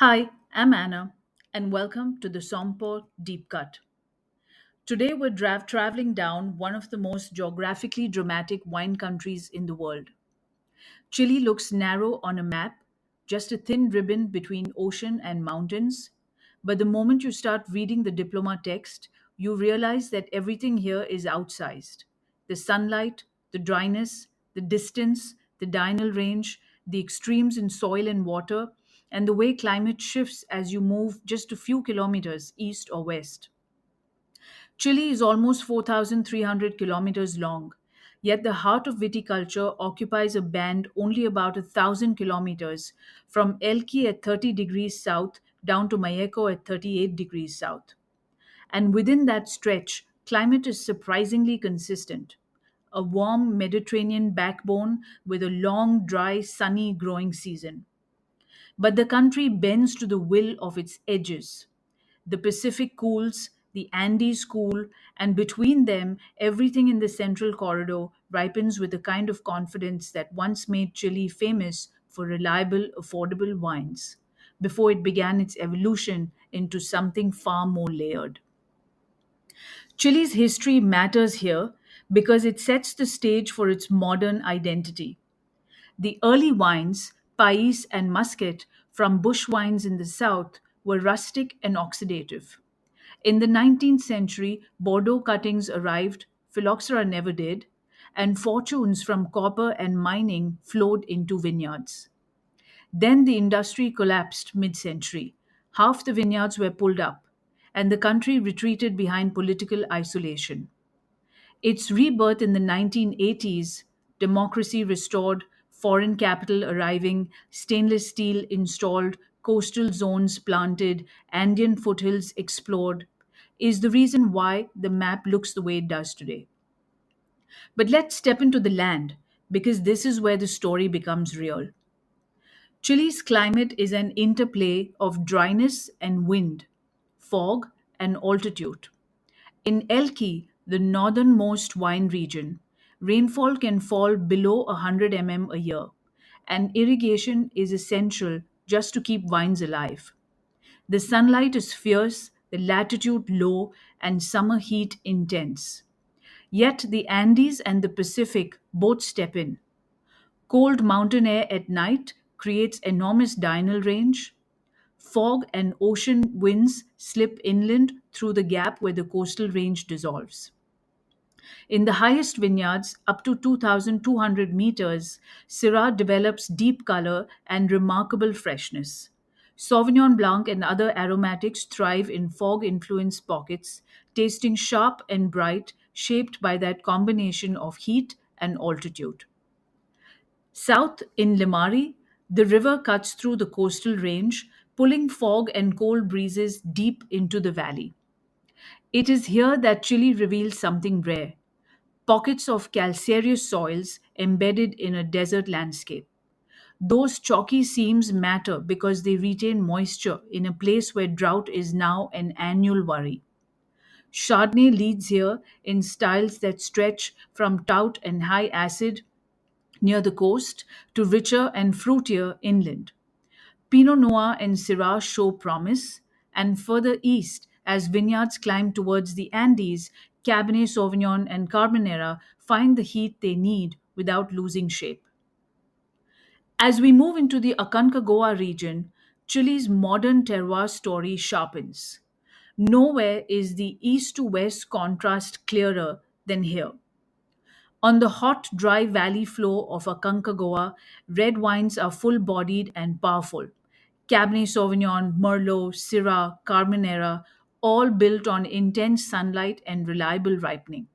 Hi, I'm Anna, and welcome to the Sompo Deep Cut. Today we're traveling down one of the most geographically dramatic wine countries in the world. Chile looks narrow on a map, just a thin ribbon between ocean and mountains. But the moment you start reading the diploma text, you realize that everything here is outsized. The sunlight, the dryness, the distance, the diurnal range, the extremes in soil and water, and the way climate shifts as you move just a few kilometers east or west. Chile is almost 4,300 kilometers long, yet the heart of viticulture occupies a band only about 1,000 kilometers from Elqui at 30 degrees south down to Mayeco at 38 degrees south. And within that stretch, climate is surprisingly consistent. A warm Mediterranean backbone with a long, dry, sunny growing season. But the country bends to the will of its edges. The Pacific cools, the Andes cool, and between them, everything in the central corridor ripens with the kind of confidence that once made Chile famous for reliable, affordable wines before it began its evolution into something far more layered. Chile's history matters here because it sets the stage for its modern identity. The early wines, Pais and Muscat, from bush wines in the south, were rustic and oxidative. In the 19th century, Bordeaux cuttings arrived, phylloxera never did, and fortunes from copper and mining flowed into vineyards. Then the industry collapsed mid century. Half the vineyards were pulled up, and the country retreated behind political isolation. Its rebirth in the 1980s, democracy restored, foreign capital arriving, stainless steel installed, coastal zones planted, Andean foothills explored, is the reason why the map looks the way it does today. But let's step into the land, because this is where the story becomes real. Chile's climate is an interplay of dryness and wind, fog and altitude. In Elqui, the northernmost wine region, rainfall can fall below 100 mm a year, and irrigation is essential just to keep vines alive. The sunlight is fierce, the latitude low, and summer heat intense. Yet the Andes and the Pacific both step in. Cold mountain air at night creates enormous diurnal range. Fog and ocean winds slip inland through the gap where the coastal range dissolves. In the highest vineyards, up to 2,200 meters, Syrah develops deep color and remarkable freshness. Sauvignon Blanc and other aromatics thrive in fog influenced pockets, tasting sharp and bright, shaped by that combination of heat and altitude. South in Limari, the river cuts through the coastal range, pulling fog and cold breezes deep into the valley. It is here that Chile reveals something rare: pockets of calcareous soils embedded in a desert landscape. Those chalky seams matter because they retain moisture in a place where drought is now an annual worry. Chardonnay leads here in styles that stretch from stout and high acid near the coast to richer and fruitier inland. Pinot Noir and Syrah show promise, and further east, as vineyards climb towards the Andes, Cabernet Sauvignon and Carbonera find the heat they need without losing shape. As we move into the Aconcagua region, Chile's modern terroir story sharpens. Nowhere is the east to west contrast clearer than here. On the hot, dry valley floor of Aconcagua, red wines are full bodied and powerful. Cabernet Sauvignon, Merlot, Syrah, Carbonera, all built on intense sunlight and reliable ripening.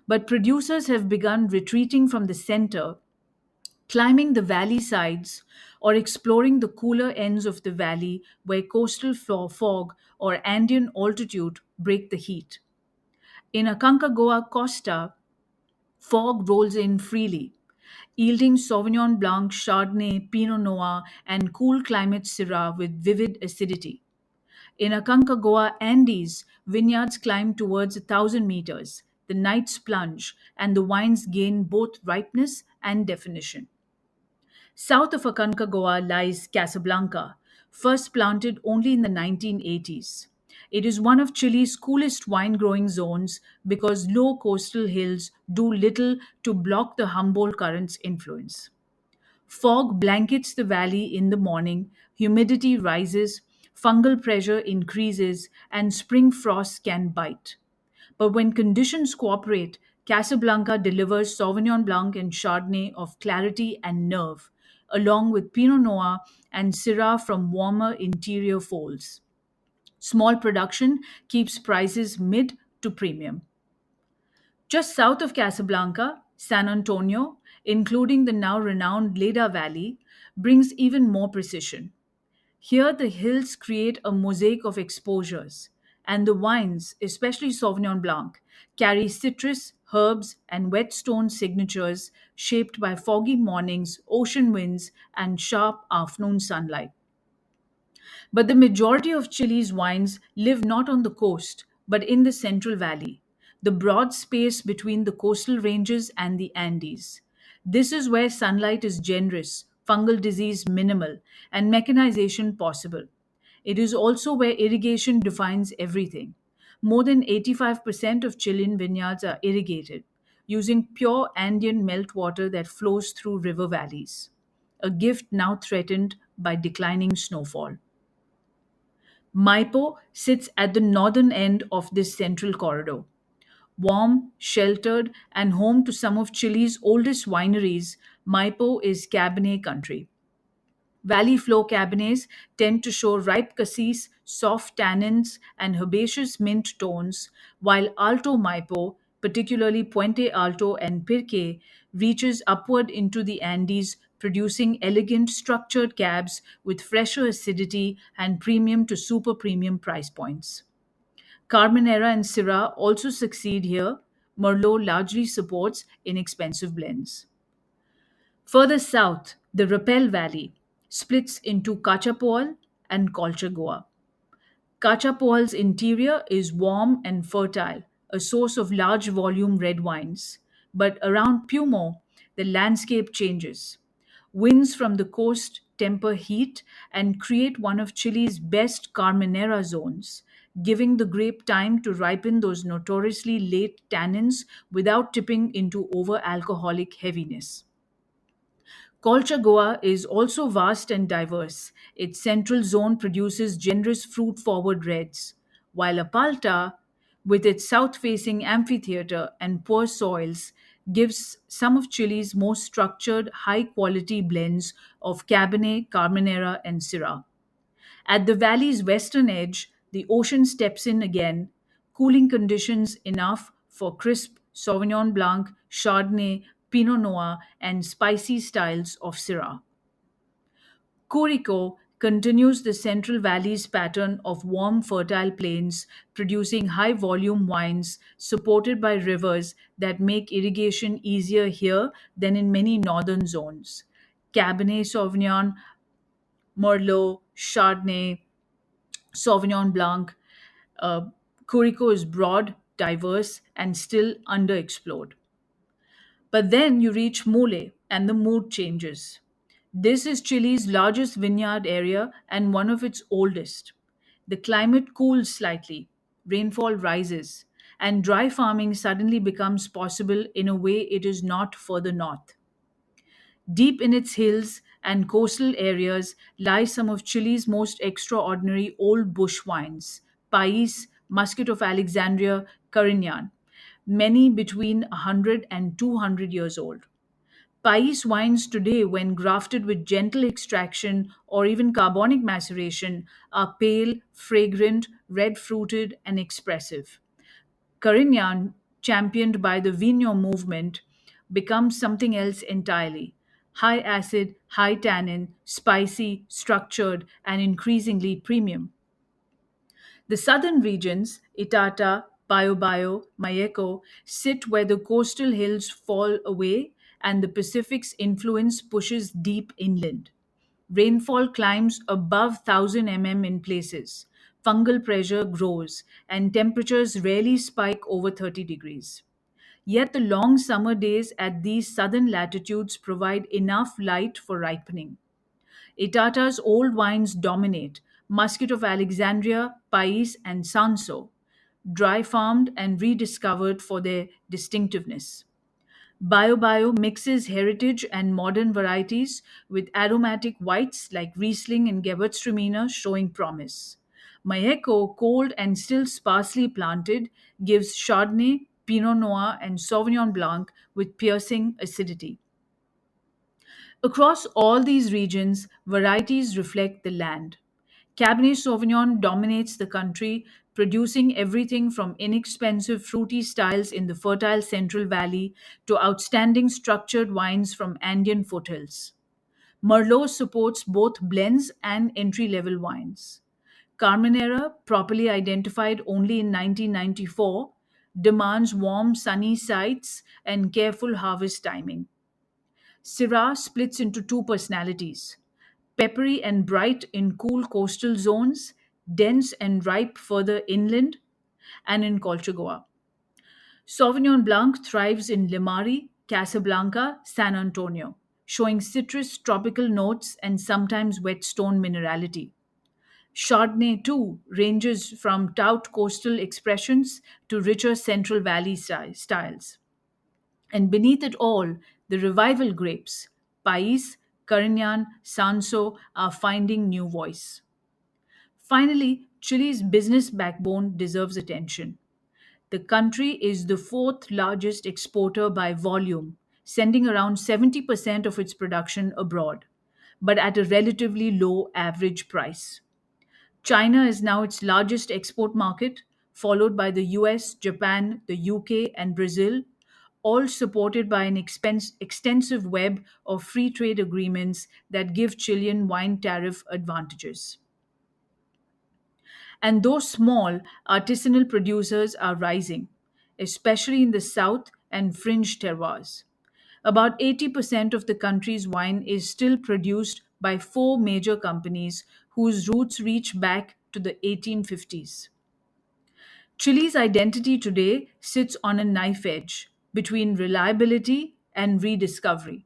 But producers have begun retreating from the center, climbing the valley sides, or exploring the cooler ends of the valley where coastal fog or Andean altitude break the heat. In Aconcagua Costa, fog rolls in freely, yielding Sauvignon Blanc, Chardonnay, Pinot Noir, and cool climate Syrah with vivid acidity. In Aconcagua Andes, vineyards climb towards 1,000 meters. The nights plunge, and the wines gain both ripeness and definition. South of Aconcagua lies Casablanca, first planted only in the 1980s. It is one of Chile's coolest wine growing zones because low coastal hills do little to block the Humboldt Current's influence. Fog blankets the valley in the morning, humidity rises, fungal pressure increases, and spring frosts can bite. But when conditions cooperate, Casablanca delivers Sauvignon Blanc and Chardonnay of clarity and nerve, along with Pinot Noir and Syrah from warmer interior folds. Small production keeps prices mid to premium. Just south of Casablanca, San Antonio, including the now renowned Leda Valley, brings even more precision. Here, the hills create a mosaic of exposures, and the wines, especially Sauvignon Blanc, carry citrus, herbs, and whetstone signatures shaped by foggy mornings, ocean winds, and sharp afternoon sunlight. But the majority of Chile's wines live not on the coast, but in the Central Valley, the broad space between the coastal ranges and the Andes. This is where sunlight is generous, fungal disease minimal, and mechanization possible. It is also where irrigation defines everything. More than 85% of Chilean vineyards are irrigated, using pure Andean meltwater that flows through river valleys, a gift now threatened by declining snowfall. Maipo sits at the northern end of this central corridor. Warm, sheltered, and home to some of Chile's oldest wineries, Maipo is Cabernet country. Valley flow Cabernets tend to show ripe cassis, soft tannins, and herbaceous mint tones, while Alto Maipo, particularly Puente Alto and Pirque, reaches upward into the Andes, producing elegant, structured cabs with fresher acidity and premium to super premium price points. Carbonera and Syrah also succeed here. Merlot largely supports inexpensive blends. Further south, the Rappel Valley splits into Cachapoal and Colchagua. Cachapoal's interior is warm and fertile, a source of large volume red wines. But around Pumo, the landscape changes. Winds from the coast temper heat and create one of Chile's best Carmenera zones, giving the grape time to ripen those notoriously late tannins without tipping into over alcoholic heaviness. Colchagua is also vast and diverse. Its central zone produces generous fruit forward reds, while Apalta, with its south facing amphitheater and poor soils, gives some of Chile's most structured, high quality blends of Cabernet, Carmenera, and Syrah. At the valley's western edge, the ocean steps in again, cooling conditions enough for crisp Sauvignon Blanc, Chardonnay, Pinot Noir, and spicy styles of Syrah. Curico continues the Central Valley's pattern of warm, fertile plains, producing high volume wines supported by rivers that make irrigation easier here than in many northern zones. Cabernet Sauvignon, Merlot, Chardonnay, Sauvignon Blanc. Uh, Curico is broad, diverse, and still underexplored. But then you reach Mule, and the mood changes. This is Chile's largest vineyard area and one of its oldest. The climate cools slightly, rainfall rises, and dry farming suddenly becomes possible in a way it is not further north. Deep in its hills and coastal areas lie some of Chile's most extraordinary old bush wines: Pais, Muscat of Alexandria, Carignan, many between 100 and 200 years old. Pais wines today, when grafted with gentle extraction or even carbonic maceration, are pale, fragrant, red fruited, and expressive. Carignan, championed by the Vino movement, becomes something else entirely: high acid, high tannin, spicy, structured, and increasingly premium. The southern regions, Itata, Biobío, Mayeco, sit where the coastal hills fall away and the Pacific's influence pushes deep inland. Rainfall climbs above 1000 mm in places. Fungal pressure grows, and temperatures rarely spike over 30 degrees. Yet the long summer days at these southern latitudes provide enough light for ripening. Itata's old wines dominate: Muscat of Alexandria, Pais, and Sanso, dry farmed and rediscovered for their distinctiveness. Bio mixes heritage and modern varieties with aromatic whites like Riesling and Gewürztraminer showing promise. Mayeco, cold and still sparsely planted, gives Chardonnay, Pinot Noir, and Sauvignon Blanc with piercing acidity. Across all these regions, varieties reflect the land. Cabernet Sauvignon dominates the country, producing everything from inexpensive fruity styles in the fertile Central Valley to outstanding structured wines from Andean foothills. Merlot supports both blends and entry level wines. Carmenere, properly identified only in 1994, demands warm, sunny sites and careful harvest timing. Syrah splits into two personalities: peppery and bright in cool coastal zones, dense and ripe further inland, and in Colchagua. Sauvignon Blanc thrives in Limari, Casablanca, San Antonio, showing citrus tropical notes and sometimes whetstone minerality. Chardonnay, too, ranges from taut coastal expressions to richer Central Valley styles. And beneath it all, the revival grapes, Pais, Carignan, Sanso, are finding new voice. Finally, Chile's business backbone deserves attention. The country is the fourth largest exporter by volume, sending around 70% of its production abroad, but at a relatively low average price. China is now its largest export market, followed by the US, Japan, the UK, and Brazil, all supported by an extensive web of free trade agreements that give Chilean wine tariff advantages. And though small, artisanal producers are rising, especially in the south and fringe terroirs. About 80% of the country's wine is still produced by four major companies whose roots reach back to the 1850s. Chile's identity today sits on a knife edge between reliability and rediscovery.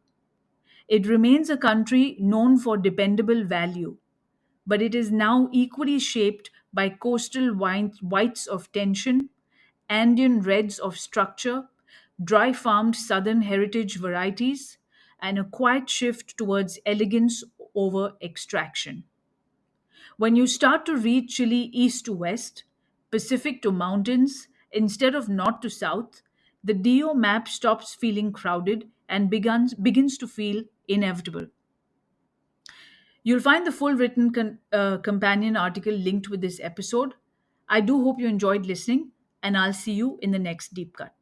It remains a country known for dependable value, but it is now equally shaped by coastal whites of tension, Andean reds of structure, dry farmed southern heritage varieties, and a quiet shift towards elegance over extraction. When you start to read Chile east to west, Pacific to mountains, instead of north to south, the DO map stops feeling crowded and begins to feel inevitable. You'll find the full written companion article linked with this episode. I do hope you enjoyed listening, and I'll see you in the next deep cut.